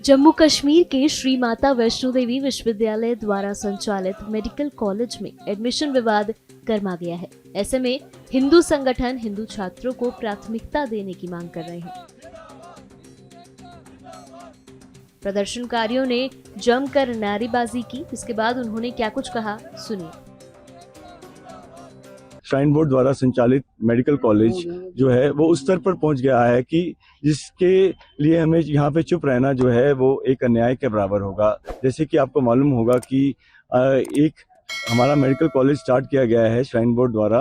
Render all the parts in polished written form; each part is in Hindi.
जम्मू कश्मीर के श्री माता वैष्णो देवी विश्वविद्यालय द्वारा संचालित मेडिकल कॉलेज में एडमिशन विवाद गर्मा गया है। ऐसे में हिंदू संगठन हिंदू छात्रों को प्राथमिकता देने की मांग कर रहे हैं। प्रदर्शनकारियों ने जमकर नारेबाजी की। इसके बाद उन्होंने क्या कुछ कहा, सुनिए। श्राइन बोर्ड द्वारा संचालित मेडिकल कॉलेज जो है वो उस स्तर पर पहुंच गया है कि जिसके लिए हमें यहाँ पे चुप रहना जो है वो एक अन्याय के बराबर होगा। जैसे कि आपको मालूम होगा कि एक हमारा मेडिकल कॉलेज स्टार्ट किया गया है श्राइन बोर्ड द्वारा,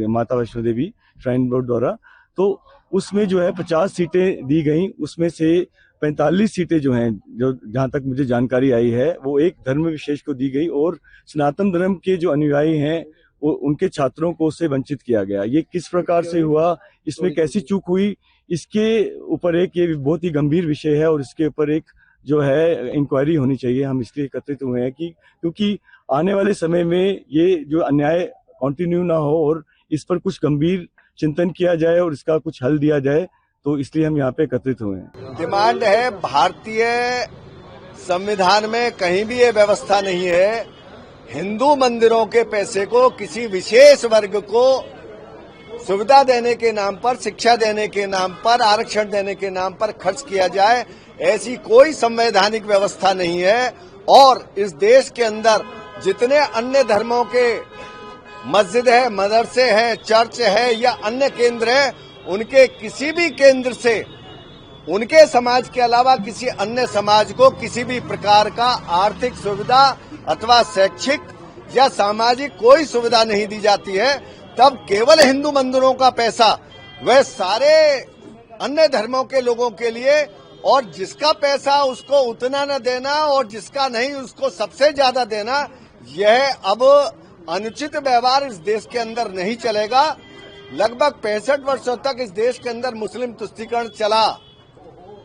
माता वैष्णो देवी श्राइन बोर्ड द्वारा। तो उसमें जो है 50 सीटें दी गई, उसमें से 45 सीटें जो हैं, जो जहाँ तक मुझे जानकारी आई है, वो एक धर्म विशेष को दी गई और सनातन धर्म के जो अनुयायी हैं वो उनके छात्रों को उससे वंचित किया गया। ये किस प्रकार से हुआ, इसमें कैसी चूक हुई, इसके ऊपर एक ये बहुत ही गंभीर विषय है और इसके ऊपर एक जो है इंक्वायरी होनी चाहिए। हम इसलिए एकत्रित हुए हैं कि क्योंकि आने वाले समय में ये जो अन्याय कंटिन्यू ना हो और इस पर कुछ गंभीर चिंतन किया जाए और इसका कुछ हल दिया जाए, तो इसलिए हम यहाँ पे एकत्रित हुए हैं। डिमांड है, भारतीय संविधान में कहीं भी ये व्यवस्था नहीं है हिंदू मंदिरों के पैसे को किसी विशेष वर्ग को सुविधा देने के नाम पर, शिक्षा देने के नाम पर, आरक्षण देने के नाम पर खर्च किया जाए। ऐसी कोई संवैधानिक व्यवस्था नहीं है। और इस देश के अंदर जितने अन्य धर्मों के मस्जिद है, मदरसे हैं, चर्च है या अन्य केंद्र है, उनके किसी भी केंद्र से उनके समाज के अलावा किसी अन्य समाज को किसी भी प्रकार का आर्थिक सुविधा अथवा शैक्षिक या सामाजिक कोई सुविधा नहीं दी जाती है। तब केवल हिंदू मंदिरों का पैसा वह सारे अन्य धर्मों के लोगों के लिए, और जिसका पैसा उसको उतना न देना और जिसका नहीं उसको सबसे ज्यादा देना, यह अब अनुचित व्यवहार इस देश के अंदर नहीं चलेगा। लगभग 65 वर्षों तक इस देश के अंदर मुस्लिम तुष्टीकरण चला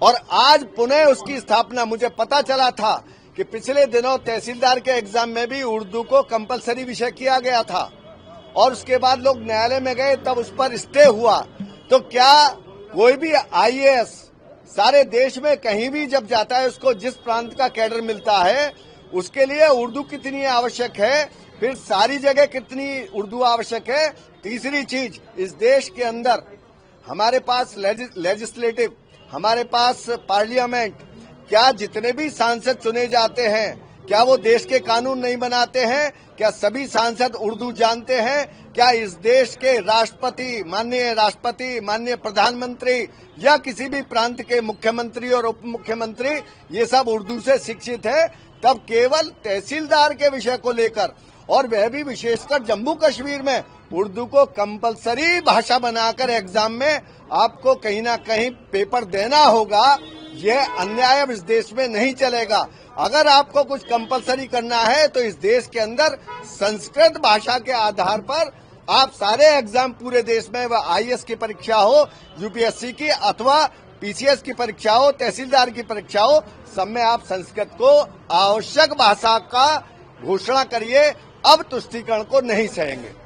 और आज पुनः उसकी स्थापना। मुझे पता चला था कि पिछले दिनों तहसीलदार के एग्जाम में भी उर्दू को कंपलसरी विषय किया गया था और उसके बाद लोग न्यायालय में गए, तब उस पर स्टे हुआ। तो क्या कोई भी आईएएस सारे देश में कहीं भी जब जाता है, उसको जिस प्रांत का कैडर मिलता है उसके लिए उर्दू कितनी आवश्यक है, फिर सारी जगह कितनी उर्दू आवश्यक है। तीसरी चीज, इस देश के अंदर हमारे पास लेजिस्लेटिव, हमारे पास पार्लियामेंट, क्या जितने भी सांसद चुने जाते हैं क्या वो देश के कानून नहीं बनाते हैं? क्या सभी सांसद उर्दू जानते हैं? क्या इस देश के राष्ट्रपति, माननीय प्रधानमंत्री या किसी भी प्रांत के मुख्यमंत्री और उप मुख्यमंत्री ये सब उर्दू से शिक्षित है? तब केवल तहसीलदार के विषय को लेकर, और वह भी विशेषकर जम्मू कश्मीर में, उर्दू को कंपलसरी भाषा बनाकर एग्जाम में आपको कहीं ना कहीं पेपर देना होगा। यह अन्याय इस देश में नहीं चलेगा। अगर आपको कुछ कंपलसरी करना है तो इस देश के अंदर संस्कृत भाषा के आधार पर आप सारे एग्जाम पूरे देश में, वह आईएएस की परीक्षा हो, यूपीएससी की अथवा पीसीएस की परीक्षा हो, तहसीलदार की परीक्षा हो, सब में आप संस्कृत को आवश्यक भाषा का घोषणा करिए। अब तुष्टीकरण को नहीं सहेंगे।